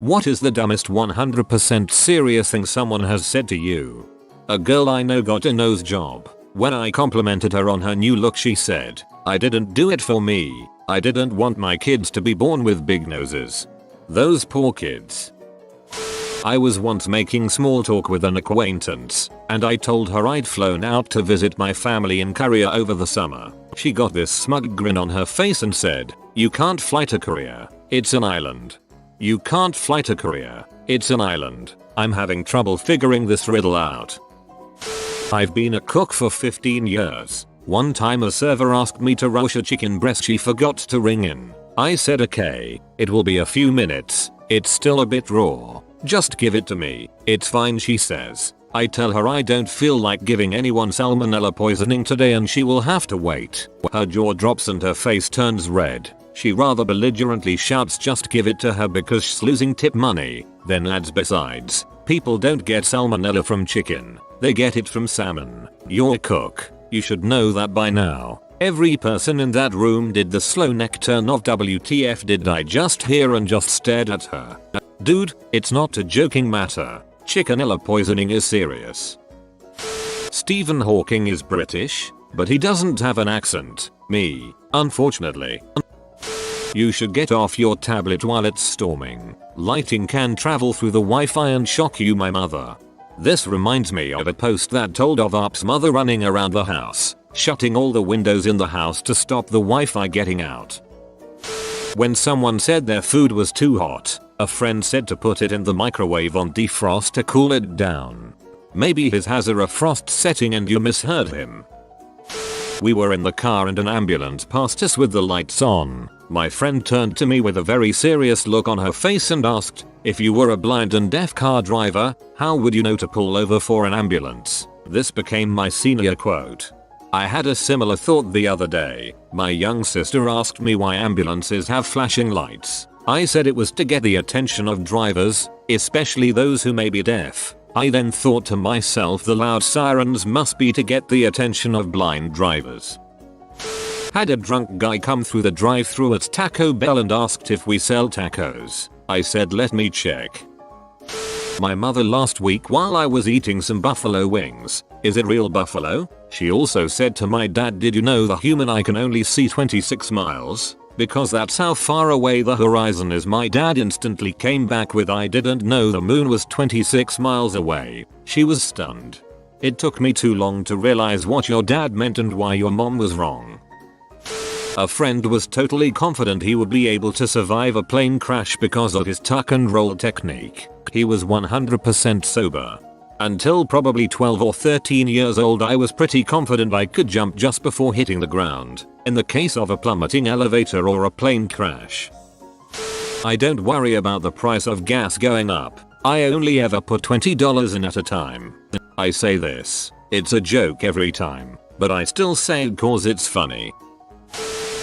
What is the dumbest 100% serious thing someone has said to you? A girl I know got a nose job. When I complimented her on her new look, she said, "I didn't do it for me. I didn't want my kids to be born with big noses." Those poor kids. I was once making small talk with an acquaintance, and I told her I'd flown out to visit my family in Korea over the summer. She got this smug grin on her face and said, "You can't fly to Korea. It's an island." You can't fly to Korea. It's an island. I'm having trouble figuring this riddle out. I've been a cook for 15 years. One time a server asked me to roast a chicken breast she forgot to ring in. I said okay, it will be a few minutes. It's still a bit raw. Just give it to me. It's fine, she says. I tell her I don't feel like giving anyone salmonella poisoning today and she will have to wait. Her jaw drops and her face turns red. She rather belligerently shouts just give it to her because she's losing tip money, then adds besides, people don't get salmonella from chicken, they get it from salmon. You're a cook. You should know that by now. Every person in that room did the slow neck turn of WTF did I just hear and just stared at her. Dude, it's not a joking matter. Chickenella poisoning is serious. Stephen Hawking is British, but he doesn't have an accent. Me, unfortunately. You should get off your tablet while it's storming. Lighting can travel through the Wi-Fi and shock you, my mother. This reminds me of a post that told of Up's mother running around the house, shutting all the windows in the house to stop the Wi-Fi getting out. When someone said their food was too hot, a friend said to put it in the microwave on defrost to cool it down. Maybe his has a frost setting and you misheard him. We were in the car and an ambulance passed us with the lights on. My friend turned to me with a very serious look on her face and asked, "If you were a blind and deaf car driver, how would you know to pull over for an ambulance?" This became my senior quote. I had a similar thought the other day. My young sister asked me why ambulances have flashing lights. I said it was to get the attention of drivers, especially those who may be deaf. I then thought to myself the loud sirens must be to get the attention of blind drivers. Had a drunk guy come through the drive-thru at Taco Bell and asked if we sell tacos. I said let me check. My mother last week while I was eating some buffalo wings. Is it real buffalo? She also said to my dad, did you know the human eye can only see 26 miles? Because that's how far away the horizon is. My dad instantly came back with I didn't know the moon was 26 miles away. She was stunned. It took me too long to realize what your dad meant and why your mom was wrong. A friend was totally confident he would be able to survive a plane crash because of his tuck and roll technique. He was 100% sober. Until probably 12 or 13 years old I was pretty confident I could jump just before hitting the ground, in the case of a plummeting elevator or a plane crash. I don't worry about the price of gas going up. I only ever put $20 in at a time. I say this, it's a joke every time, but I still say it cause it's funny.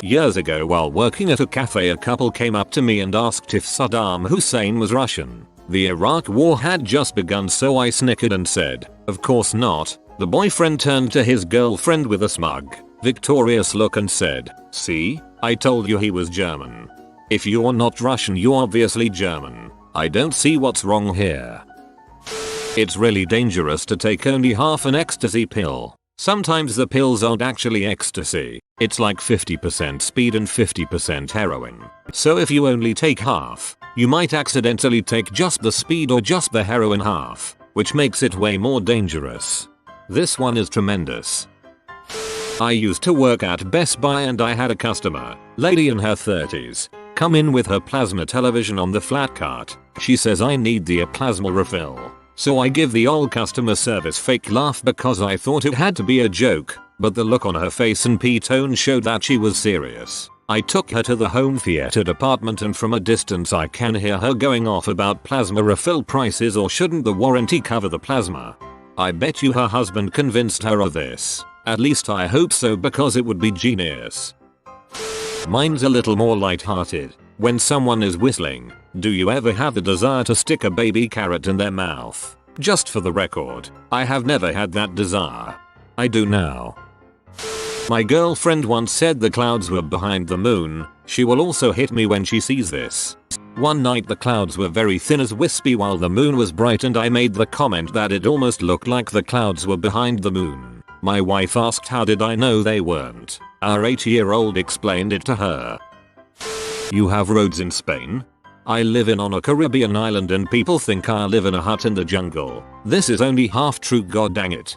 Years ago while working at a cafe a couple came up to me and asked if Saddam Hussein was Russian. The Iraq war had just begun so I snickered and said, of course not. The boyfriend turned to his girlfriend with a smug, victorious look and said, see, I told you he was German. If you're not Russian you're obviously German. I don't see what's wrong here. It's really dangerous to take only half an ecstasy pill. Sometimes the pills aren't actually ecstasy. It's like 50% speed and 50% heroin. So if you only take half, you might accidentally take just the speed or just the heroin half, which makes it way more dangerous. This one is tremendous. I used to work at Best Buy and I had a customer, lady in her 30s, come in with her plasma television on the flat cart. She says I need the plasma refill. So I give the old customer service fake laugh because I thought it had to be a joke, but the look on her face and P-tone showed that she was serious. I took her to the home theater department and from a distance I can hear her going off about plasma refill prices or shouldn't the warranty cover the plasma. I bet you her husband convinced her of this. At least I hope so because it would be genius. Mine's a little more lighthearted. When someone is whistling, do you ever have the desire to stick a baby carrot in their mouth? Just for the record, I have never had that desire. I do now. My girlfriend once said the clouds were behind the moon. She will also hit me when she sees this. One night the clouds were very thin as wispy while the moon was bright, and I made the comment that it almost looked like the clouds were behind the moon. My wife asked how did I know they weren't. Our 8-year-old explained it to her. You have roads in Spain? I live on a Caribbean island and people think I live in a hut in the jungle. This is only half true, god dang it.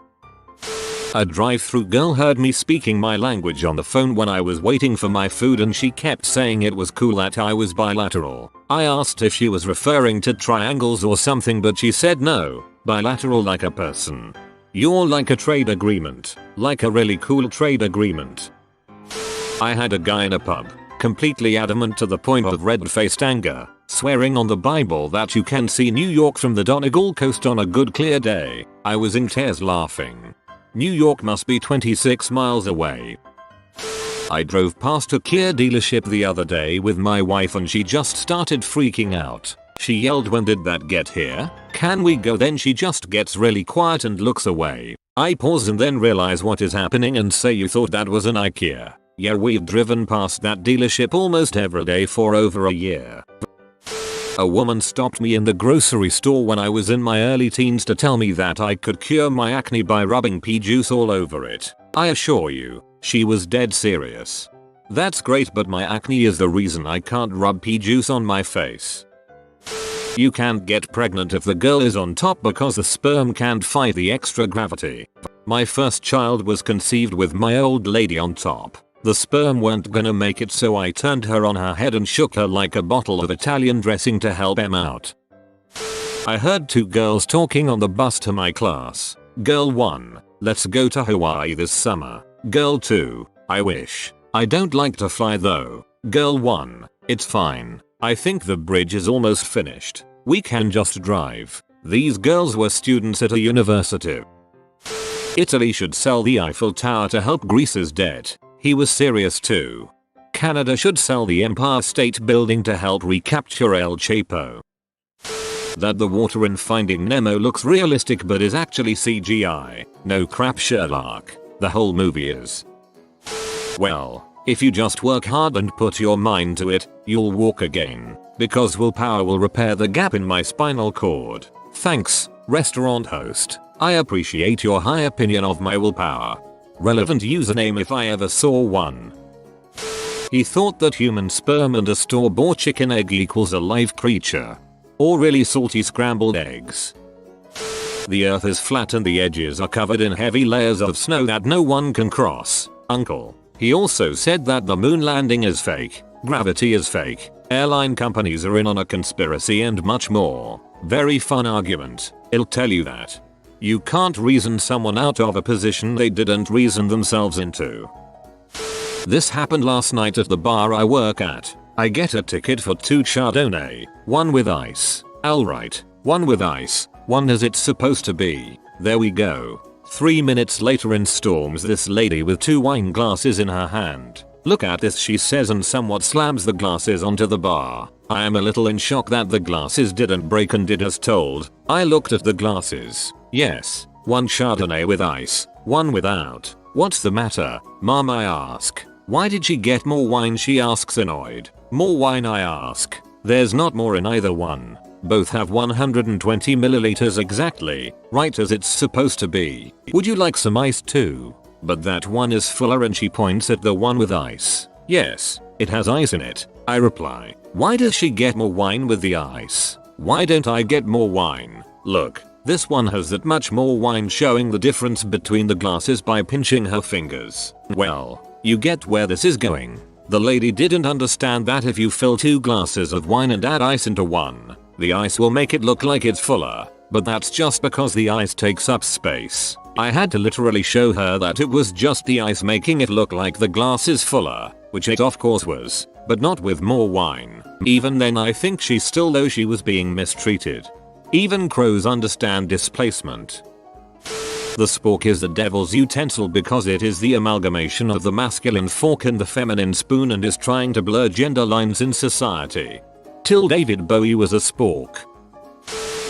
A drive-thru girl heard me speaking my language on the phone when I was waiting for my food, and she kept saying it was cool that I was bilateral. I asked if she was referring to triangles or something, but she said no, bilateral like a person. You're like a trade agreement, like a really cool trade agreement. I had a guy in a pub, completely adamant to the point of red-faced anger, swearing on the Bible that you can see New York from the Donegal coast on a good clear day. I was in tears laughing. New York must be 26 miles away. I drove past a Kia dealership the other day with my wife and she just started freaking out. She yelled, "When did that get here? Can we go?" Then she just gets really quiet and looks away. I pause and then realize what is happening and say, "You thought that was an IKEA?" Yeah, we've driven past that dealership almost every day for over a year. A woman stopped me in the grocery store when I was in my early teens to tell me that I could cure my acne by rubbing pea juice all over it. I assure you, she was dead serious. That's great, but my acne is the reason I can't rub pea juice on my face. You can't get pregnant if the girl is on top because the sperm can't fight the extra gravity. My first child was conceived with my old lady on top. The sperm weren't gonna make it, so I turned her on her head and shook her like a bottle of Italian dressing to help em out. I heard two girls talking on the bus to my class. Girl 1, let's go to Hawaii this summer. Girl 2, I wish. I don't like to fly though. Girl 1, it's fine. I think the bridge is almost finished. We can just drive. These girls were students at a university. Italy should sell the Eiffel Tower to help Greece's debt. He was serious too. Canada should sell the Empire State Building to help recapture El Chapo. That the water in Finding Nemo looks realistic but is actually CGI. No crap, Sherlock. The whole movie is. Well, if you just work hard and put your mind to it, you'll walk again. Because willpower will repair the gap in my spinal cord. Thanks, restaurant host. I appreciate your high opinion of my willpower. Relevant username if I ever saw one. He thought that human sperm and a store-bought chicken egg equals a live creature. Or really salty scrambled eggs. The earth is flat and the edges are covered in heavy layers of snow that no one can cross. Uncle. He also said that the moon landing is fake, gravity is fake, airline companies are in on a conspiracy and much more. Very fun argument. I'll tell you that. You can't reason someone out of a position they didn't reason themselves into. This happened last night at the bar I work at. I get a ticket for 2 Chardonnay, one with ice. Alright, one with ice, one as it's supposed to be. There we go. 3 minutes later in storms this lady with 2 wine glasses in her hand. Look at this, she says, and somewhat slams the glasses onto the bar. I am a little in shock that the glasses didn't break and did as told. I looked at the glasses. Yes, one Chardonnay with ice, one without. What's the matter, Mom? I ask. Why did she get more wine? She asks annoyed. More wine? I ask. There's not more in either one. Both have 120 milliliters exactly, right as it's supposed to be. Would you like some ice too? But that one is fuller, and she points at the one with ice. Yes, it has ice in it, I reply. Why does she get more wine with the ice? Why don't I get more wine? Look, this one has that much more wine, showing the difference between the glasses by pinching her fingers. Well, you get where this is going. The lady didn't understand that if you fill 2 glasses of wine and add ice into one, the ice will make it look like it's fuller. But that's just because the ice takes up space. I had to literally show her that it was just the ice making it look like the glass is fuller, which it of course was, but not with more wine. Even then I think she still though she was being mistreated. Even crows understand displacement. The spork is the devil's utensil because it is the amalgamation of the masculine fork and the feminine spoon and is trying to blur gender lines in society. Till David Bowie was a spork.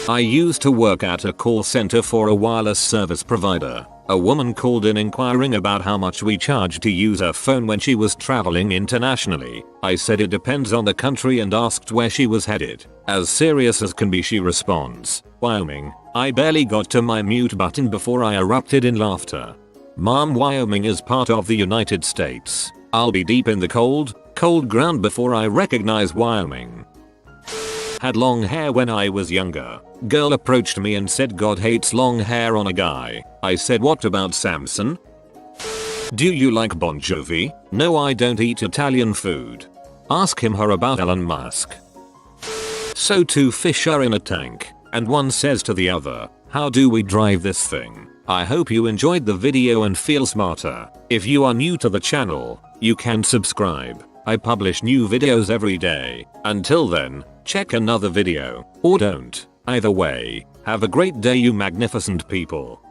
I used to work at a call center for a wireless service provider. A woman called in inquiring about how much we charge to use her phone when she was traveling internationally. I said it depends on the country and asked where she was headed. As serious as can be, she responds, Wyoming. I barely got to my mute button before I erupted in laughter. Mom, Wyoming is part of the United States. I'll be deep in the cold ground before I recognize Wyoming. Had long hair when I was younger. Girl approached me and said God hates long hair on a guy. I said, what about Samson? Do you like Bon Jovi? No, I don't eat Italian food. Ask him her about Elon Musk. So two fish are in a tank, and one says to the other, how do we drive this thing? I hope you enjoyed the video and feel smarter. If you are new to the channel, you can subscribe. I publish new videos every day. Until then, check another video, or don't. Either way, have a great day, you magnificent people.